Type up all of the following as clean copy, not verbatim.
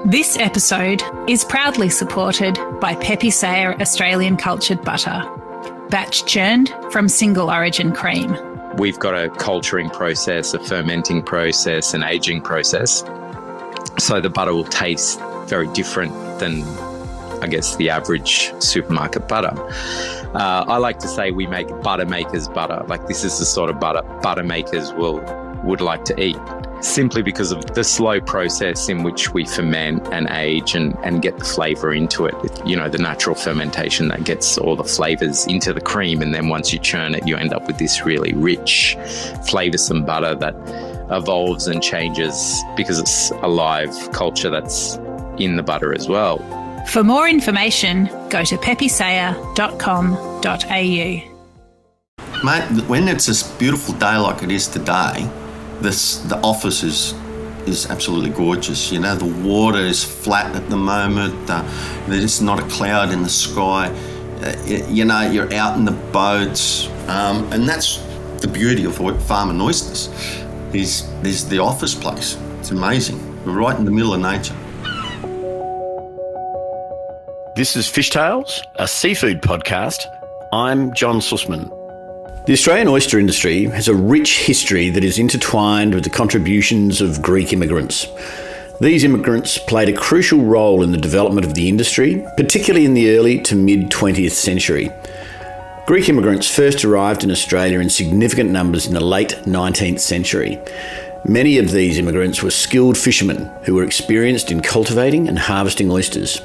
This episode is proudly supported by Pepe Sayer Australian Cultured Butter, batch churned from single origin cream. We've got a culturing process, a fermenting process, an aging process. So the butter will taste very different than, I guess, the average supermarket butter. I like to say we make butter makers butter. Like, this is the sort of butter makers would like to eat, simply because of the slow process in which we ferment and age and get the flavour into it. You know, the natural fermentation that gets all the flavours into the cream, and then once you churn it, you end up with this really rich, flavoursome butter that evolves and changes because it's a live culture that's in the butter as well. For more information, go to pepesayer.com.au. Mate, when it's a beautiful day like it is today, the office is absolutely gorgeous. You know, the water is flat at the moment. There's not a cloud in the sky. You know, you're out in the boats, and that's the beauty of farming oysters. There's the office place. It's amazing. We're right in the middle of nature. This is Fishtales, a seafood podcast. I'm John Susman. The Australian oyster industry has a rich history that is intertwined with the contributions of Greek immigrants. These immigrants played a crucial role in the development of the industry, particularly in the early to mid-20th century. Greek immigrants first arrived in Australia in significant numbers in the late 19th century. Many of these immigrants were skilled fishermen who were experienced in cultivating and harvesting oysters.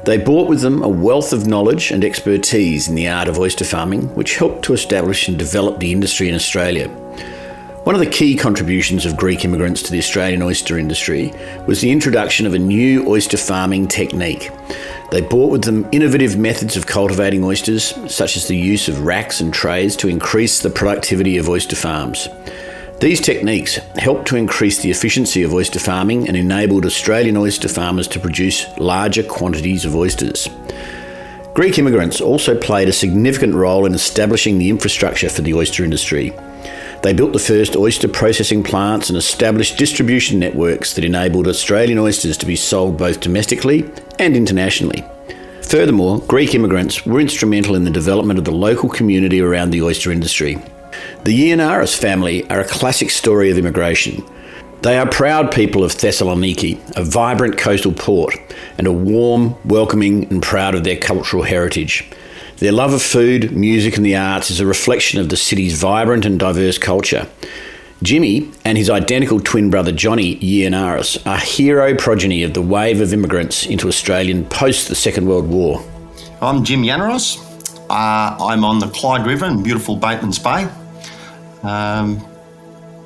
They brought with them a wealth of knowledge and expertise in the art of oyster farming, which helped to establish and develop the industry in Australia. One of the key contributions of Greek immigrants to the Australian oyster industry was the introduction of a new oyster farming technique. They brought with them innovative methods of cultivating oysters, such as the use of racks and trays to increase the productivity of oyster farms. These techniques helped to increase the efficiency of oyster farming and enabled Australian oyster farmers to produce larger quantities of oysters. Greek immigrants also played a significant role in establishing the infrastructure for the oyster industry. They built the first oyster processing plants and established distribution networks that enabled Australian oysters to be sold both domestically and internationally. Furthermore, Greek immigrants were instrumental in the development of the local community around the oyster industry. The Yiannaros family are a classic story of immigration. They are proud people of Thessaloniki, a vibrant coastal port, and are warm, welcoming and proud of their cultural heritage. Their love of food, music and the arts is a reflection of the city's vibrant and diverse culture. Jimmy and his identical twin brother Johnny Yiannaros are hero progeny of the wave of immigrants into Australia post the Second World War. I'm Jim Yiannaros. I'm on the Clyde River in beautiful Batemans Bay. And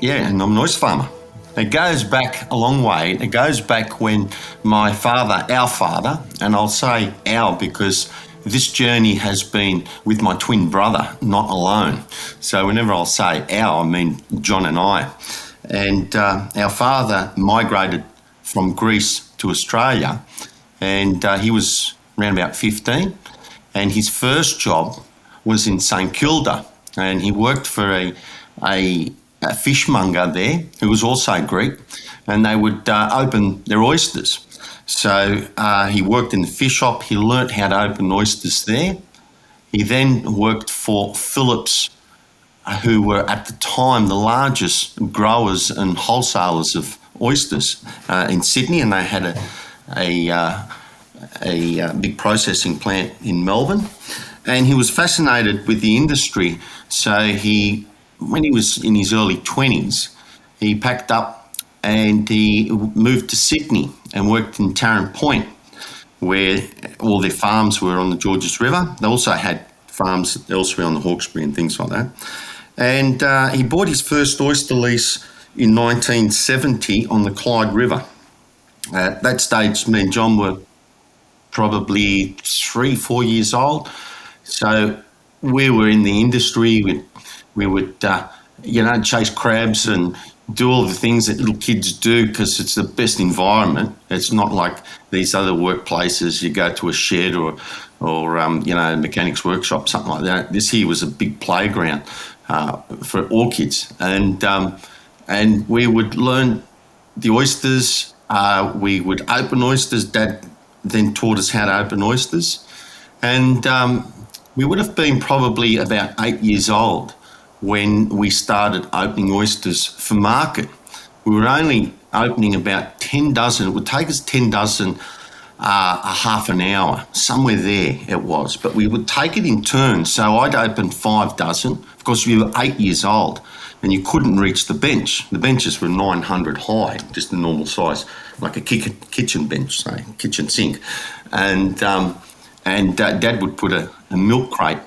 I'm an oyster farmer. It goes back a long way. It goes back when our father, and I'll say our because this journey has been with my twin brother, not alone. So whenever I'll say our, I mean John and I. And our father migrated from Greece to Australia, and he was around about 15. And his first job was in St Kilda, and he worked for a fishmonger there who was also Greek, and they would open their oysters. So he worked in the fish shop. He learnt how to open oysters there. He then worked for Phillips, who were at the time the largest growers and wholesalers of oysters in Sydney, and they had a big processing plant in Melbourne. And he was fascinated with the industry. So when he was in his early 20s, he packed up and he moved to Sydney and worked in Tarrant Point, where all their farms were on the Georges River. They also had farms elsewhere on the Hawkesbury and things like that. And he bought his first oyster lease in 1970 on the Clyde River. At that stage, me and John were probably 3-4 years old. So we were in the industry. We would, chase crabs and do all the things that little kids do because it's the best environment. It's not like these other workplaces. You go to a shed or a mechanic's workshop, something like that. This here was a big playground for all kids, and we would learn the oysters We would open oysters. Dad then taught us how to open oysters. And we would have been probably about 8 years old when we started opening oysters for market. We were only opening about 10 dozen. It would take us 10 dozen a half an hour, somewhere there it was. But we would take it in turns. So I'd open 5 dozen. Of course, we were 8 years old and you couldn't reach the bench. The benches were 900 high, just a normal size, like a kitchen bench, say, kitchen sink. And Dad would put a milk crate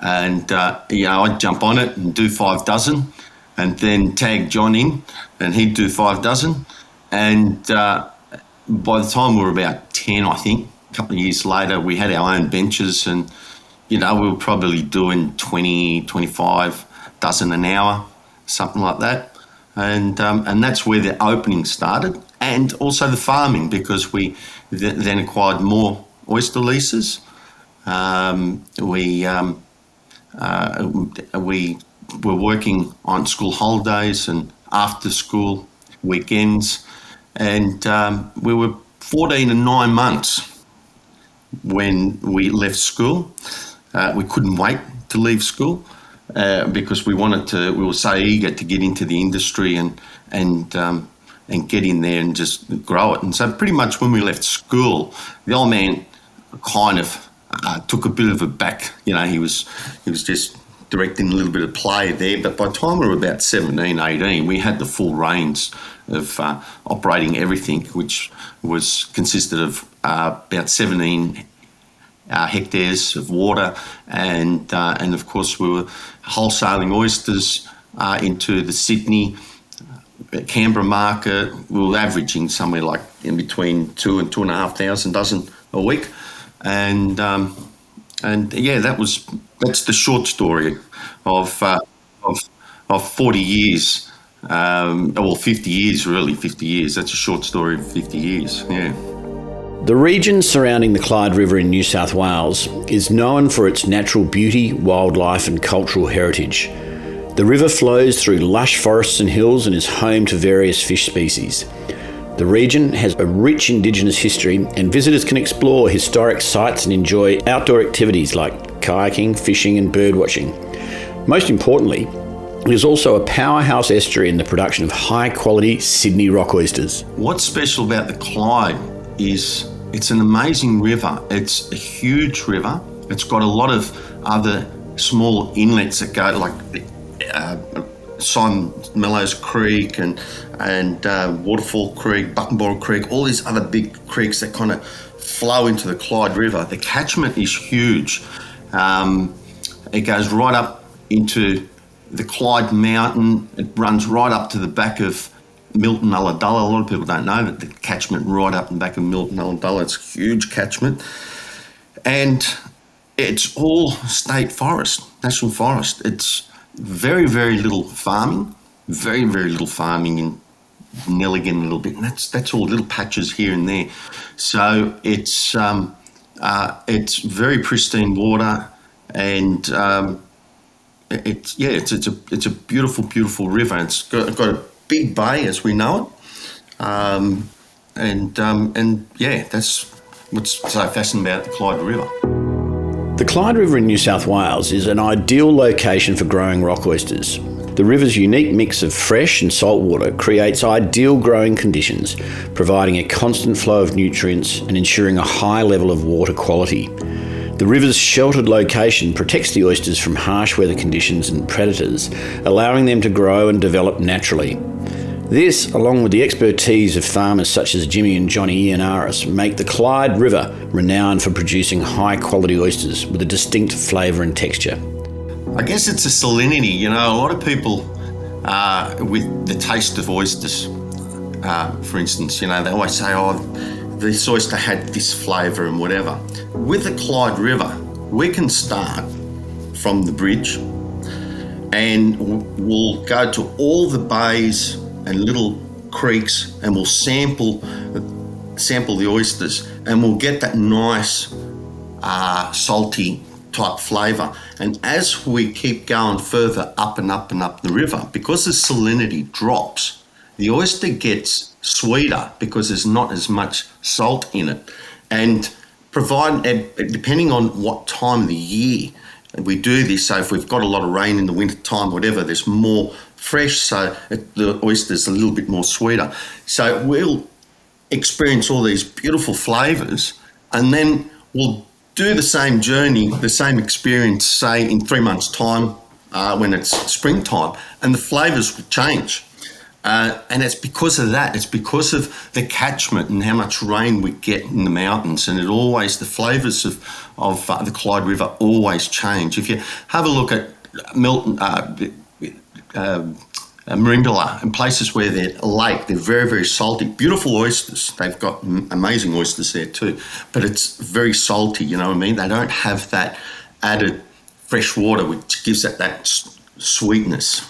and, I'd jump on it and do 5 dozen and then tag John in and he'd do 5 dozen. And by the time we were about 10, I think, a couple of years later, we had our own benches and, we were probably doing 20, 25 dozen an hour, something like that. And that's where the opening started, and also the farming, because we then acquired more oyster leases. We were working on school holidays and after school weekends, and we were 14 and 9 months when we left school. We couldn't wait to leave school because we were so eager to get into the industry and get in there and just grow it. And so pretty much when we left school, the old man kind of took a bit of a back. He was just directing a little bit of play there. But by the time we were about 17, 18, we had the full reins of operating everything, which consisted of about 17 hectares of water, and of course we were wholesaling oysters into the Sydney, Canberra market. We were averaging somewhere like in between 2,000 and 2,500 dozen a week, and yeah, that's the short story of 40 years. 50 years, really, 50 years. That's a short story of 50 years, yeah. The region surrounding the Clyde River in New South Wales is known for its natural beauty, wildlife and cultural heritage. The river flows through lush forests and hills and is home to various fish species. The region has a rich Indigenous history, and visitors can explore historic sites and enjoy outdoor activities like kayaking, fishing and birdwatching. Most importantly, it is also a powerhouse estuary in the production of high-quality Sydney rock oysters. What's special about the Clyde is it's an amazing river. It's a huge river. It's got a lot of other small inlets that go like Simon Mellows Creek and Waterfall Creek, Buttonborough Creek, all these other big creeks that kind of flow into the Clyde River. The catchment is huge. It goes right up into the Clyde Mountain. It runs right up to the back of Milton Ulladulla. A lot of people don't know that the catchment right up the back of Milton Ulladulla. It's a huge catchment. And it's all state forest, national forest. It's very, very little farming, very, very little farming in Nelligan a little bit. And that's all little patches here and there. So it's very pristine water, and it's a beautiful, beautiful river. It's got a big bay as we know it, and that's what's so fascinating about the Clyde River. The Clyde River in New South Wales is an ideal location for growing rock oysters. The river's unique mix of fresh and salt water creates ideal growing conditions, providing a constant flow of nutrients and ensuring a high level of water quality. The river's sheltered location protects the oysters from harsh weather conditions and predators, allowing them to grow and develop naturally. This, along with the expertise of farmers such as Jimmy and Johnny Yiannaros, make the Clyde River renowned for producing high-quality oysters with a distinct flavour and texture. I guess it's a salinity. A lot of people with the taste of oysters, for instance, they always say, this oyster had this flavour and whatever. With the Clyde River, we can start from the bridge and we'll go to all the bays and little creeks and we'll sample the oysters, and we'll get that nice salty type flavour. And as we keep going further up and up and up the river, because the salinity drops, the oyster gets sweeter because there's not as much salt in it. And depending on what time of the year we do this, so if we've got a lot of rain in the winter time, whatever, there's more fresh, so the oyster's a little bit more sweeter. So we'll experience all these beautiful flavours, and then we'll do the same journey, the same experience, say in 3 months' time when it's springtime, and the flavours will change. And it's because of that. It's because of the catchment and how much rain we get in the mountains, and the flavours of the Clyde River always change. If you have a look at Milton, Merimbula, and places where they're very, very salty, beautiful oysters. They've got amazing oysters there too, but it's very salty, you know what I mean? They don't have that added fresh water which gives it that sweetness.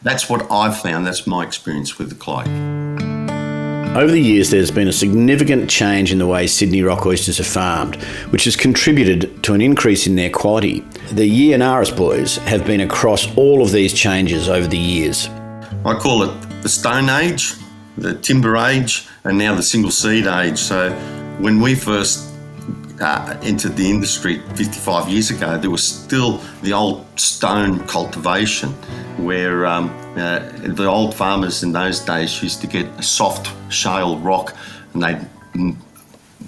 That's what I've found. That's my experience with the Clyde. Over the years, there's been a significant change in the way Sydney rock oysters are farmed, which has contributed to an increase in their quality. The Yiannaros boys have been across all of these changes over the years. I call it the Stone Age, the Timber Age, and now the Single Seed Age. So when we first entered the industry 55 years ago, there was still the old stone cultivation where the old farmers in those days used to get a soft shale rock, and they'd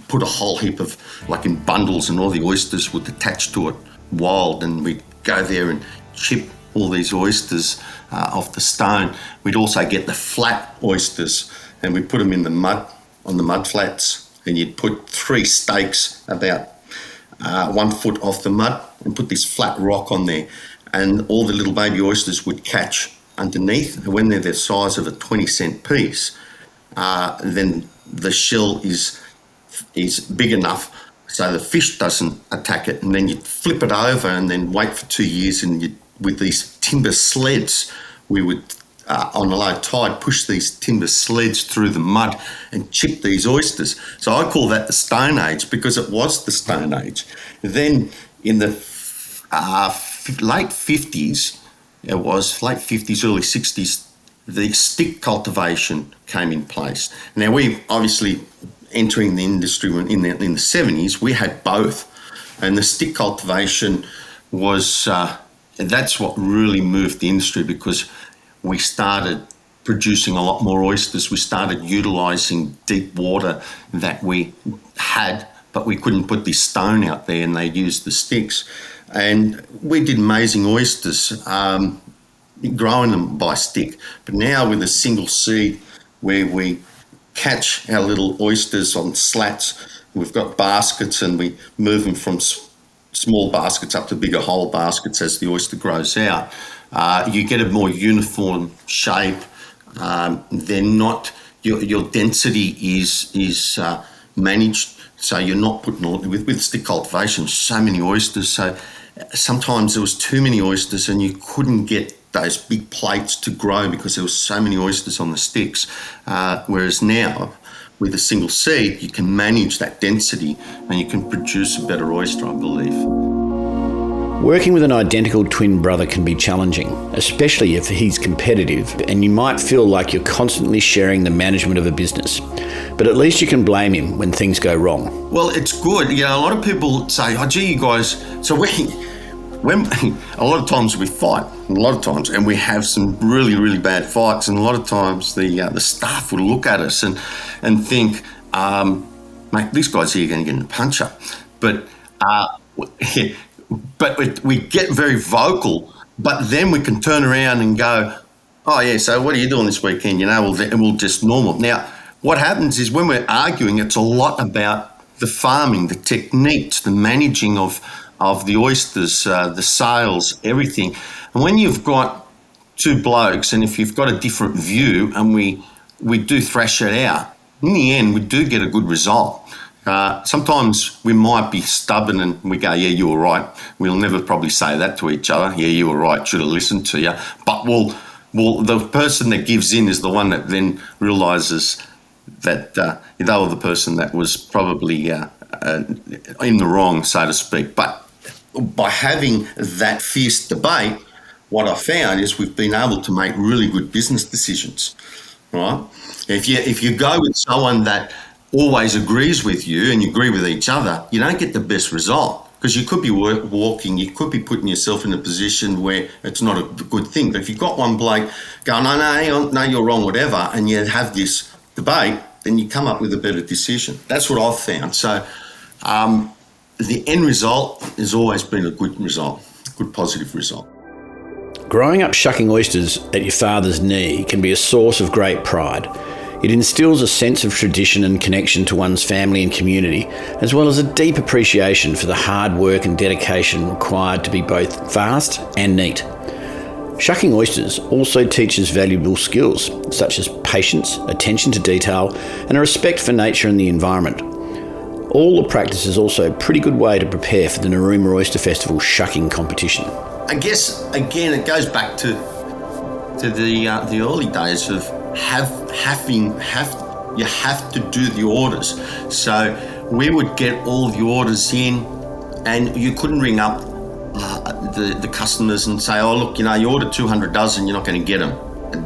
put a whole heap of, like in bundles, and all the oysters would attach to it wild, and we'd go there and chip all these oysters off the stone. We'd also get the flat oysters, and we'd put them in the mud, on the mud flats, and you'd put 3 stakes about 1 foot off the mud and put this flat rock on there, and all the little baby oysters would catch underneath. And when they're the size of a 20-cent piece, then the shell is big enough so the fish doesn't attack it, and then you'd flip it over and then wait for 2 years, and with these timber sleds, we would on a low tide push these timber sleds through the mud and chip these oysters. So I call that the Stone Age because it was the Stone Age. Then in the late 50s, early 60s, the stick cultivation came in place. Now we obviously entering the industry in the 70s, we had both, and the stick cultivation was that's what really moved the industry, because we started producing a lot more oysters. We started utilising deep water that we had, but we couldn't put this stone out there, and they used the sticks. And we did amazing oysters, growing them by stick. But now with a single seed, where we catch our little oysters on slats, we've got baskets, and we move them from small baskets up to bigger whole baskets as the oyster grows out. You get a more uniform shape. They're not, your density is managed, so you're not putting all, with stick cultivation, so many oysters. So sometimes there was too many oysters, and you couldn't get those big plates to grow because there was so many oysters on the sticks. Whereas now, with a single seed, you can manage that density and you can produce a better oyster, I believe. Working with an identical twin brother can be challenging, especially if he's competitive, and you might feel like you're constantly sharing the management of a business. But at least you can blame him when things go wrong. Well, it's good. You know, a lot of people say, oh, gee, you guys, so when a lot of times we fight, and we have some really, really bad fights, and a lot of times the staff will look at us and think, mate, this guy's here going to get in a punch-up. But we get very vocal, but then we can turn around and go, oh, yeah, so what are you doing this weekend? You know, we'll just normal. Now, what happens is when we're arguing, it's a lot about the farming, the techniques, the managing of the oysters, the sales, everything. And when you've got 2 blokes, and if you've got a different view, and we do thrash it out, in the end, we do get a good result. Sometimes we might be stubborn and we go, yeah, you were right. We'll never probably say that to each other. Yeah, you were right. Should have listened to you. But the person that gives in is the one that then realises that they were the person that was probably in the wrong, so to speak. But by having that fierce debate, what I found is we've been able to make really good business decisions. right? If you go with someone that always agrees with you and you agree with each other, you don't get the best result, because you could be walking, you could be putting yourself in a position where it's not a good thing. But if you've got one bloke going, no, you're wrong, whatever, and you have this debate, then you come up with a better decision. That's what I've found. So the end result has always been a good result, a good positive result. Growing up shucking oysters at your father's knee can be a source of great pride. It instills a sense of tradition and connection to one's family and community, as well as a deep appreciation for the hard work and dedication required to be both fast and neat. Shucking oysters also teaches valuable skills, such as patience, attention to detail, and a respect for nature and the environment. All the practice is also a pretty good way to prepare for the Narooma Oyster Festival shucking competition. I guess, again, it goes back to the early days of you have to do the orders. So we would get all the orders in, and you couldn't ring up the customers and say, oh, look, you ordered 200 dozen, you're not going to get them.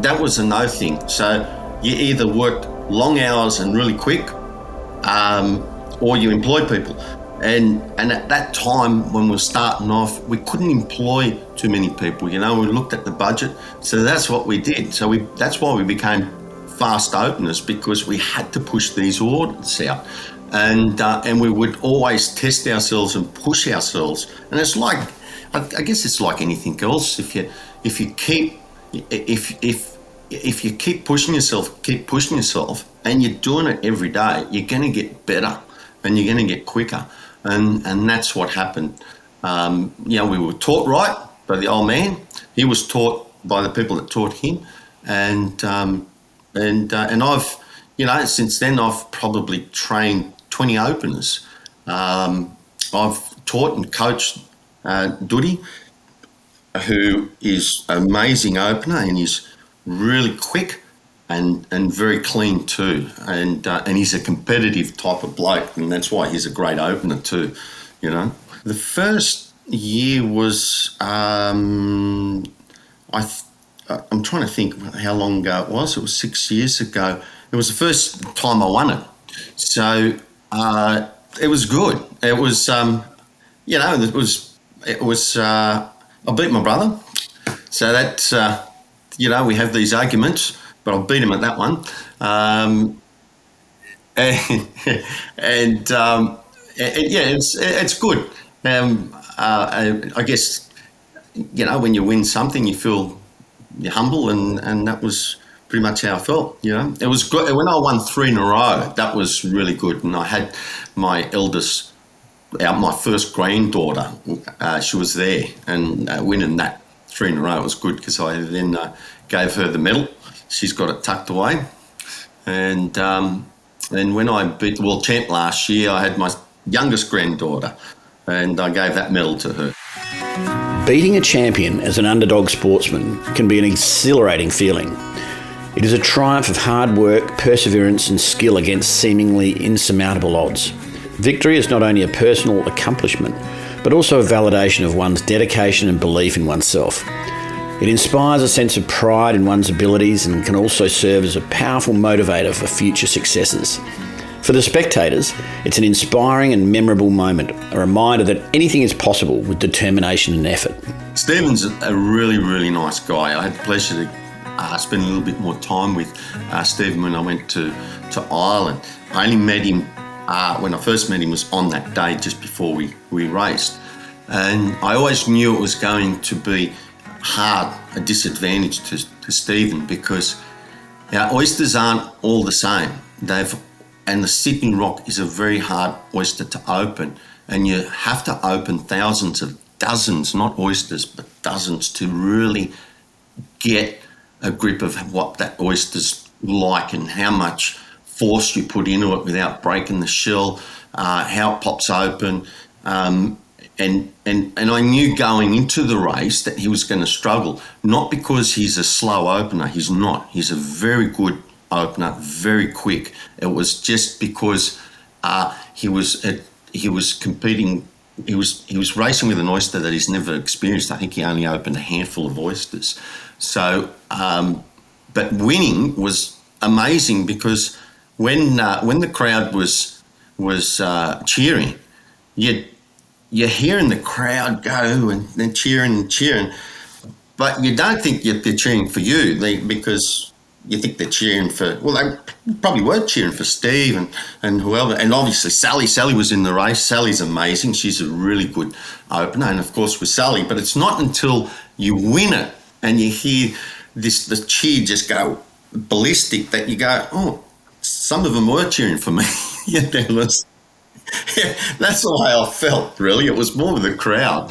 That was a no thing. So you either worked long hours and really quick, or you employed people. And at that time, when we were starting off, we couldn't employ too many people. We looked at the budget, so that's what we did. So that's why we became fast openers, because we had to push these orders out, and we would always test ourselves and push ourselves. And it's like, I guess it's like anything else. If you keep pushing yourself, and you're doing it every day, you're going to get better and you're going to get quicker. And that's what happened. We were taught right by the old man. He was taught by the people that taught him, and I've, since then I've probably trained 20 openers. I've taught and coached Dudi, who is an amazing opener, and he's really quick and very clean too, and he's a competitive type of bloke, and that's why he's a great opener too. The first year was I'm trying to think how long ago it was. It was 6 years ago. It was the first time I won it, so it was good. It was I beat my brother, so that's we have these arguments, but I beat him at that one. It's good. I guess, when you win something, you feel you're humble, and that was pretty much how I felt. It was good. When I won 3 in a row, that was really good. And I had my eldest, my first granddaughter, she was there, and winning that 3 in a row was good, because I then gave her the medal. She's got it tucked away. And when I beat the world champ last year, I had my youngest granddaughter, and I gave that medal to her. Beating a champion as an underdog sportsman can be an exhilarating feeling. It is a triumph of hard work, perseverance and skill against seemingly insurmountable odds. Victory is not only a personal accomplishment, but also a validation of one's dedication and belief in oneself. It inspires a sense of pride in one's abilities and can also serve as a powerful motivator for future successes. For the spectators, it's an inspiring and memorable moment, a reminder that anything is possible with determination and effort. Stephen's a really, really nice guy. I had the pleasure to spend a little bit more time with Stephen when I went to Ireland. I only met him, when I first met him was on that day just before we raced. And I always knew it was going to be hard, a disadvantage to Stephen, because our oysters aren't all the same. And the Sydney Rock is a very hard oyster to open, and you have to open dozens, not oysters, but dozens, to really get a grip of what that oyster's like and how much force you put into it without breaking the shell, how it pops open. And I knew going into the race that he was going to struggle, not because he's a slow opener. He's not. He's a very good opener, very quick. It was just because he was competing. He was racing with an oyster that he's never experienced. I think he only opened a handful of oysters. So, but winning was amazing because when the crowd was cheering, you're hearing the crowd go and then cheering, but you don't think they're cheering for you because you think they're cheering for, well, they probably were cheering for Steve and whoever, and obviously Sally. Sally was in the race. Sally's amazing. She's a really good opener, and of course with Sally, but it's not until you win it and you hear the cheer just go ballistic that you go, oh, some of them were cheering for me. Yeah, that's the way I felt, really. It was more of the crowd.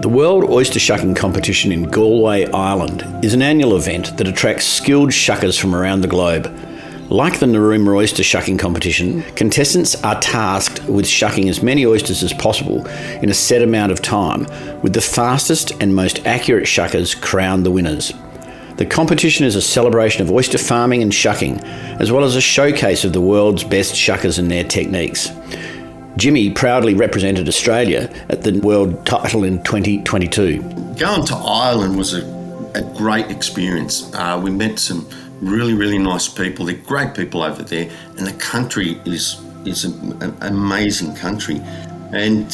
The World Oyster Shucking Competition in Galway, Ireland is an annual event that attracts skilled shuckers from around the globe. Like the Narooma Oyster Shucking Competition, contestants are tasked with shucking as many oysters as possible in a set amount of time, with the fastest and most accurate shuckers crowned the winners. The competition is a celebration of oyster farming and shucking, as well as a showcase of the world's best shuckers and their techniques. Jimmy proudly represented Australia at the world title in 2022. Going to Ireland was a great experience. We met some really, really nice people. They're great people over there, and the country is an amazing country. And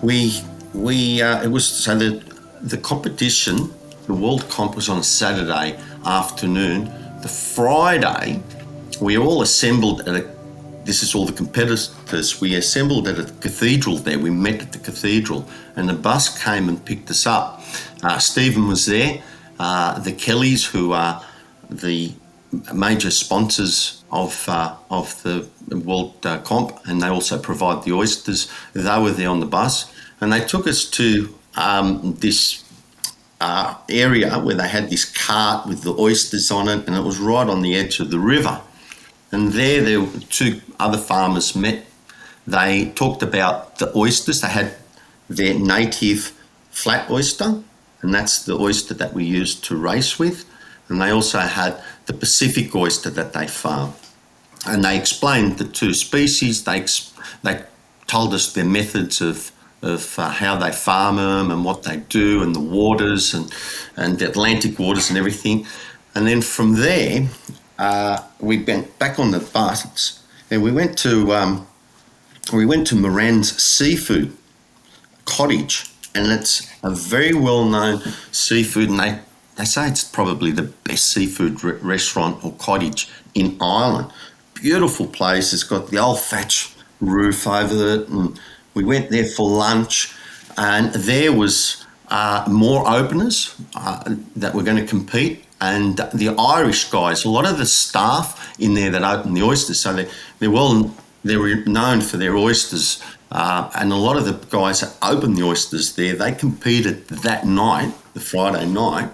it was so the competition. The World Comp was on a Saturday afternoon. The Friday, we all assembled this is all the competitors, we assembled at a cathedral there. We met at the cathedral and the bus came and picked us up. Stephen was there, the Kellys, who are the major sponsors of the World Comp, and they also provide the oysters. They were there on the bus and they took us to this area where they had this cart with the oysters on it, and it was right on the edge of the river. And there were two other farmers met. They talked about the oysters. They had their native flat oyster, and that's the oyster that we use to race with. And they also had the Pacific oyster that they farm. And they explained the two species. They told us their methods of how they farm them and what they do, and the waters and the Atlantic waters and everything. And then from there, we went back on the bus and we went to Moran's Seafood Cottage, and it's a very well-known seafood, and they say it's probably the best seafood restaurant or cottage in Ireland. Beautiful place. It's got the old thatch roof over it, and we went there for lunch, and there was more openers that were going to compete, and the Irish guys, a lot of the staff in there that open the oysters, so they're known for their oysters, and a lot of the guys that open the oysters there, they competed that night, the Friday night.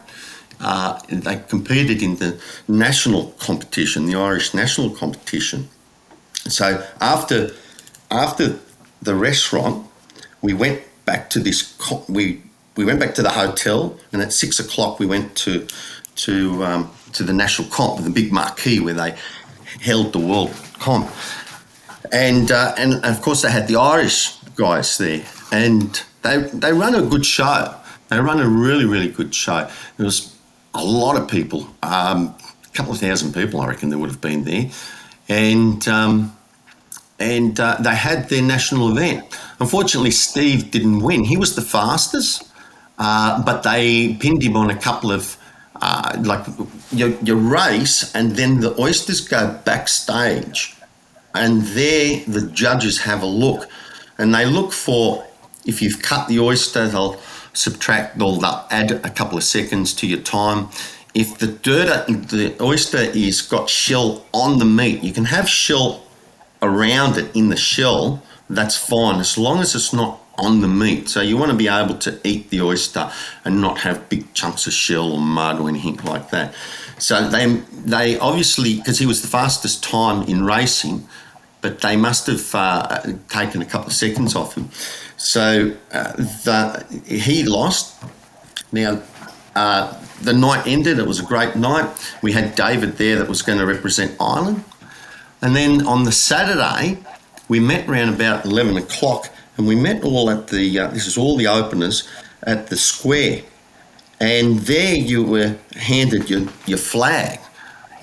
They competed in the national competition, the Irish national competition. So after the restaurant, we went back to we went back to the hotel, and at 6 o'clock we went to the national comp, the big marquee where they held the world comp, and of course they had the Irish guys there, and they run a good show. They run a really, really good show. There was a lot of people, a couple of thousand people, I reckon there would have been there, and they had their national event. Unfortunately, Steve didn't win. He was the fastest, but they pinned him on a couple of, your race, and then the oysters go backstage, and there the judges have a look, and they look for, if you've cut the oyster, they'll add a couple of seconds to your time. If the oyster is got shell on the meat, you can have shell around it in the shell, that's fine, as long as it's not on the meat. So you want to be able to eat the oyster and not have big chunks of shell or mud or anything like that. So they obviously, because he was the fastest time in racing, but they must have taken a couple of seconds off him. So he lost. Now, the night ended. It was a great night. We had David there that was going to represent Ireland. And then on the Saturday, we met around about 11 o'clock, and we met all at the, this is all the openers, at the square. And there you were handed your flag.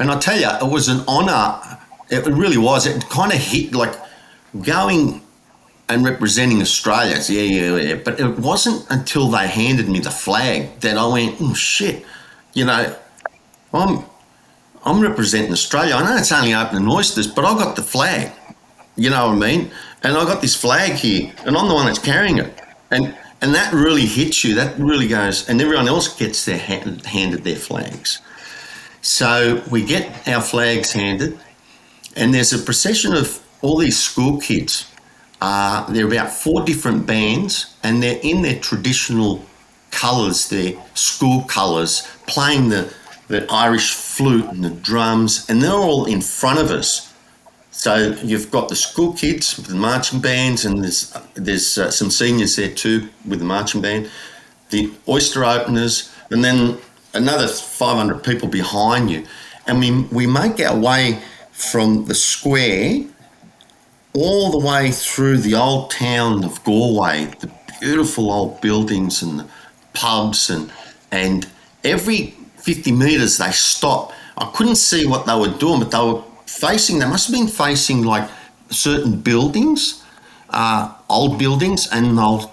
And I tell you, it was an honour. It really was. It kind of hit like going and representing Australia. Yeah. But it wasn't until they handed me the flag that I went, oh shit, you know, I'm representing Australia. I know it's only opening oysters, but I got the flag. You know what I mean? And I got this flag here, and I'm the one that's carrying it. And that really hits you. That really goes, and everyone else gets their handed their flags. So we get our flags handed, and there's a procession of all these school kids. There are about 4 different bands, and they're in their traditional colours, their school colours, playing the Irish flute and the drums, and they're all in front of us. So you've got the school kids with the marching bands, and there's some seniors there too with the marching band, the oyster openers, and then another 500 people behind you. And we make our way from the square all the way through the old town of Galway, the beautiful old buildings and the pubs, and every 50 metres they stop. I couldn't see what they were doing, but they must have been facing like certain buildings, old buildings, and they'll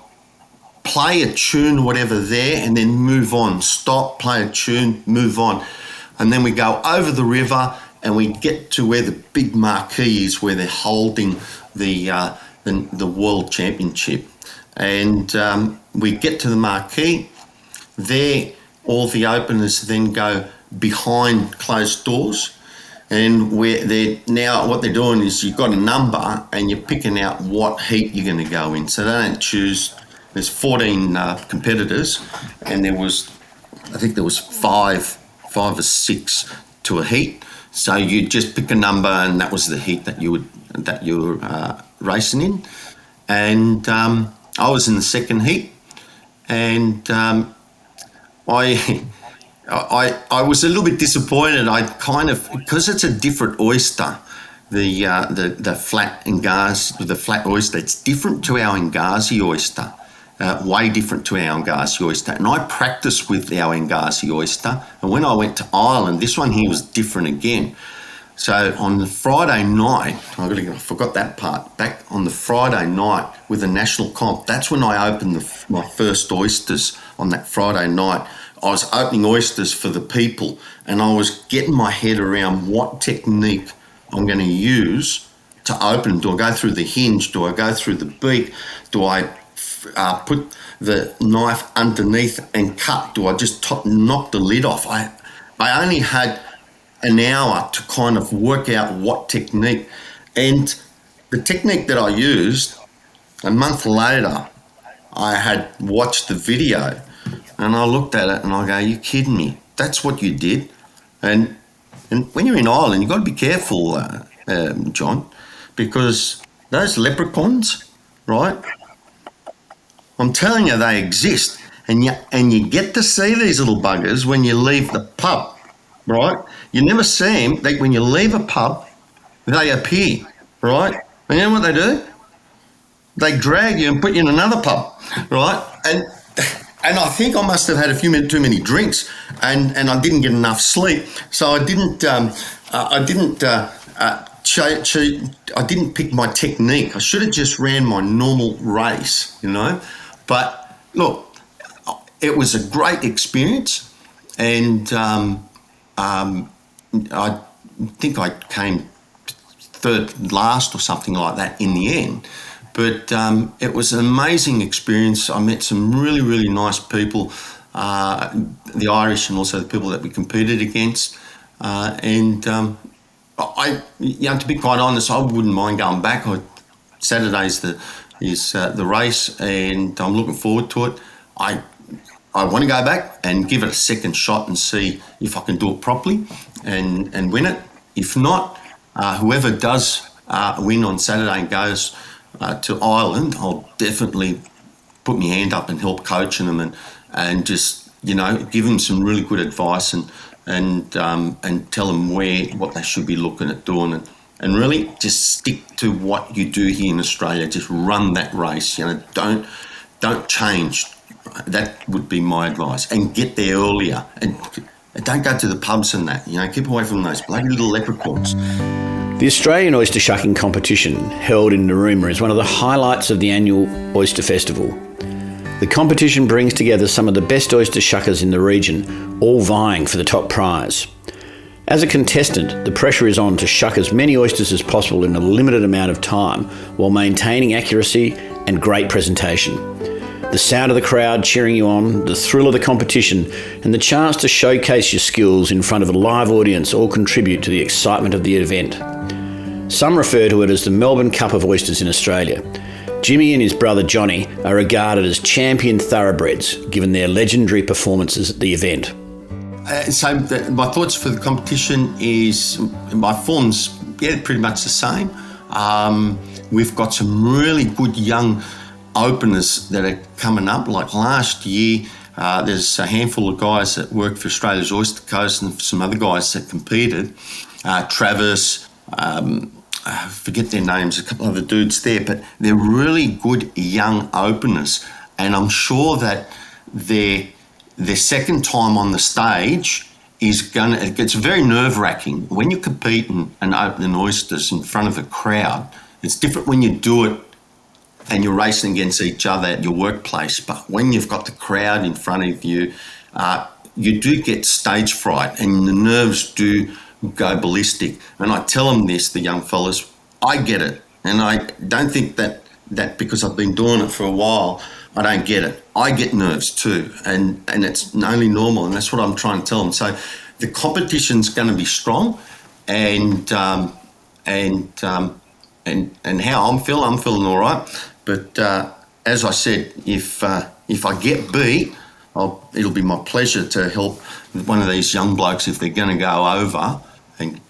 play a tune or whatever there and then move on, stop, play a tune, move on. And then we go over the river and we get to where the big marquee is, where they're holding the World Championship. And we get to the marquee. There, all the openers then go behind closed doors. And what they're doing is you've got a number and you're picking out what heat you're going to go in. So they don't choose. There's 14 competitors, and I think there was five or six to a heat. So you just pick a number, and that was the heat that you were racing in. And I was in the second heat, and I was a little bit disappointed. Because it's a different oyster, the flat oyster. It's different to our Ngazi oyster. Way different to our Ngazi oyster. And I practiced with our Ngazi oyster. And when I went to Ireland, this one here was different again. So on the Friday night, I forgot that part, back on the Friday night with the national comp, that's when I opened my first oysters on that Friday night. I was opening oysters for the people, and I was getting my head around what technique I'm going to use to open. Do I go through the hinge? Do I go through the beak? Do I put the knife underneath and cut? Do I just knock the lid off? I only had an hour to kind of work out what technique. And the technique that I used, a month later, I had watched the video and I looked at it and I go, are you kidding me? That's what you did. And when you're in Ireland, you've got to be careful, John, because those leprechauns, right? I'm telling you, they exist, and you get to see these little buggers when you leave the pub, right? You never see them. When you leave a pub, they appear, right? And you know what they do? They drag you and put you in another pub, right? And I think I must have had too many drinks, and I didn't get enough sleep, so I didn't pick my technique. I should have just ran my normal race, you know. But look, it was a great experience, and I think I came third last or something like that in the end. But it was an amazing experience. I met some really, really nice people, the Irish and also the people that we competed against. To be quite honest, I wouldn't mind going back. Saturday's the race, and I'm looking forward to it. I want to go back and give it a second shot and see if I can do it properly and win it. If not, whoever does win on Saturday and goes to Ireland, I'll definitely put my hand up and help coaching them and just, you know, give them some really good advice and tell them what they should be looking at doing and really just stick to what you do here in Australia. Just run that race, you know, don't change. That would be my advice, and get there earlier. And don't go to the pubs and that. Keep away from those bloody little leprechauns. The Australian Oyster Shucking competition, held in Narooma, is one of the highlights of the annual Oyster Festival. The competition brings together some of the best oyster shuckers in the region, all vying for the top prize. As a contestant, the pressure is on to shuck as many oysters as possible in a limited amount of time while maintaining accuracy and great presentation. The sound of the crowd cheering you on, the thrill of the competition, and the chance to showcase your skills in front of a live audience all contribute to the excitement of the event. Some refer to it as the Melbourne Cup of Oysters in Australia. Jimmy and his brother Johnny are regarded as champion thoroughbreds, given their legendary performances at the event. My thoughts for the competition is my form's pretty much the same. We've got some really good young openers that are coming up. Like last year, there's a handful of guys that work for Australia's Oyster Coast and some other guys that competed. Travis, I forget their names, a couple of other dudes there, but they're really good young openers. And I'm sure that their second time on the stage it's very nerve-wracking. When you're competing and opening oysters in front of a crowd, it's different when you do it and you're racing against each other at your workplace. But when you've got the crowd in front of you, you do get stage fright and the nerves do go ballistic. And I tell them this, the young fellas, I get it. And I don't think that because I've been doing it for a while, I don't get it. I get nerves too, and it's only normal, and that's what I'm trying to tell them. So the competition's going to be strong, and how I'm feeling all right. But as I said, if I get beat, it'll be my pleasure to help one of these young blokes if they're going to go over, and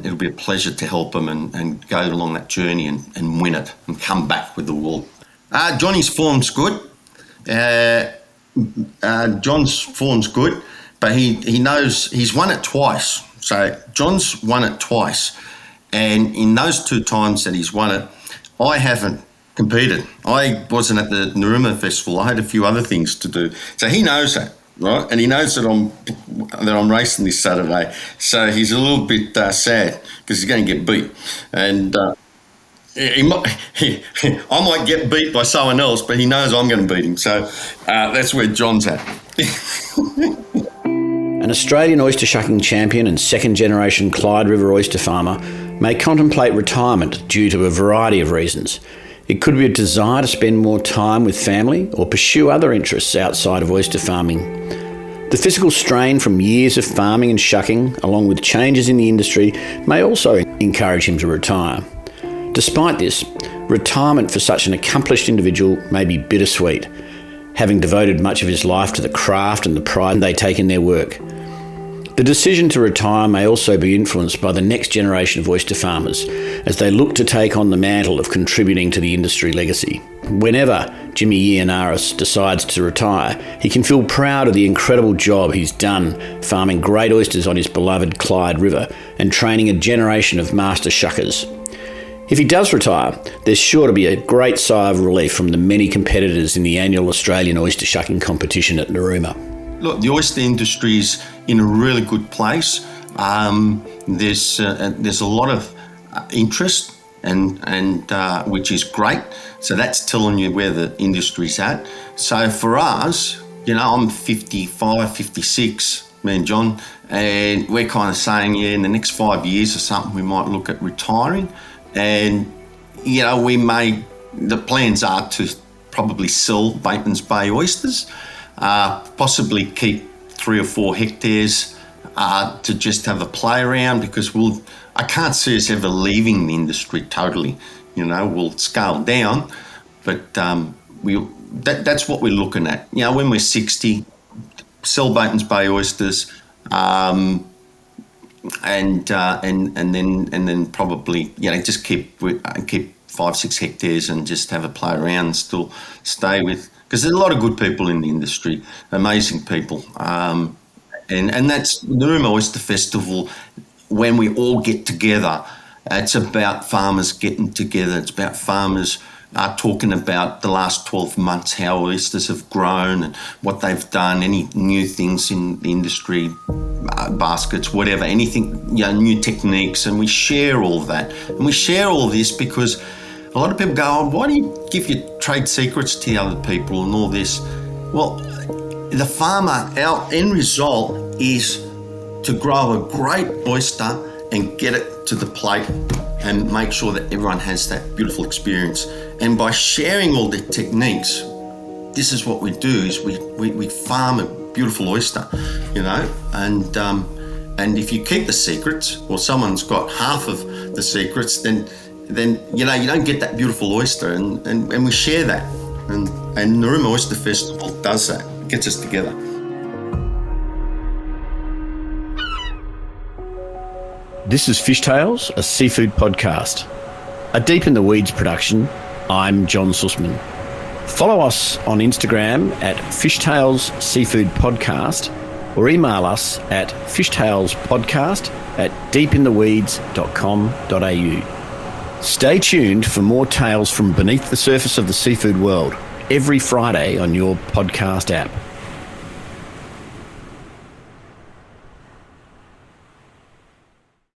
it'll be a pleasure to help them and go along that journey and win it and come back with the world. Johnny's form's good. John's form's good, but he knows he's won it twice. So John's won it twice. And in those two times that he's won it, I haven't competed. I wasn't at the Narooma Festival. I had a few other things to do. So he knows that, right? And he knows that I'm racing this Saturday. So he's a little bit sad because he's going to get beat. And I might get beat by someone else, but he knows I'm going to beat him. So that's where John's at. An Australian oyster shucking champion and second-generation Clyde River oyster farmer may contemplate retirement due to a variety of reasons. It could be a desire to spend more time with family or pursue other interests outside of oyster farming. The physical strain from years of farming and shucking, along with changes in the industry, may also encourage him to retire. Despite this, retirement for such an accomplished individual may be bittersweet, having devoted much of his life to the craft and the pride they take in their work. The decision to retire may also be influenced by the next generation of oyster farmers as they look to take on the mantle of contributing to the industry legacy. Whenever Jimmy Yiannaros decides to retire, he can feel proud of the incredible job he's done farming great oysters on his beloved Clyde River and training a generation of master shuckers. If he does retire, there's sure to be a great sigh of relief from the many competitors in the annual Australian oyster shucking competition at Narooma. Look, the oyster industry is in a really good place. There's a lot of interest, and which is great. So that's telling you where the industry's at. So for us, I'm 55, 56, me and John, and we're kind of saying, in the next 5 years or something, we might look at retiring. And, the plans are to probably sell Batemans Bay Oysters, possibly keep 3 or 4 hectares to just have a play around, because I can't see us ever leaving the industry totally. We'll scale down, but that's what we're looking at. When we're 60, sell Batemans Bay Oysters, and then probably just keep 5-6 hectares and just have a play around and still stay with, because there's a lot of good people in the industry, amazing people, and that's the Narooma Oyster Festival. When we all get together, it's about farmers getting together. It's about farmers talking about the last 12 months, how oysters have grown and what they've done, any new things in the industry, baskets, whatever, anything, new techniques, and we share all of that. And we share all of this because a lot of people go, oh, why do you give your trade secrets to the other people and all this? Well, the farmer, our end result is to grow a great oyster and get it to the plate and make sure that everyone has that beautiful experience. And by sharing all the techniques, this is what we do, is we farm a beautiful oyster, and if you keep the secrets, or someone's got half of the secrets, then you don't get that beautiful oyster, and we share that. And Narooma Oyster Festival does that, it gets us together. This is Fishtales, a seafood podcast. A Deep in the Weeds production. I'm John Susman. Follow us on Instagram at Fishtales Seafood Podcast, or email us at fishtalespodcast@deepintheweeds.com.au. Stay tuned for more tales from beneath the surface of the seafood world every Friday on your podcast app.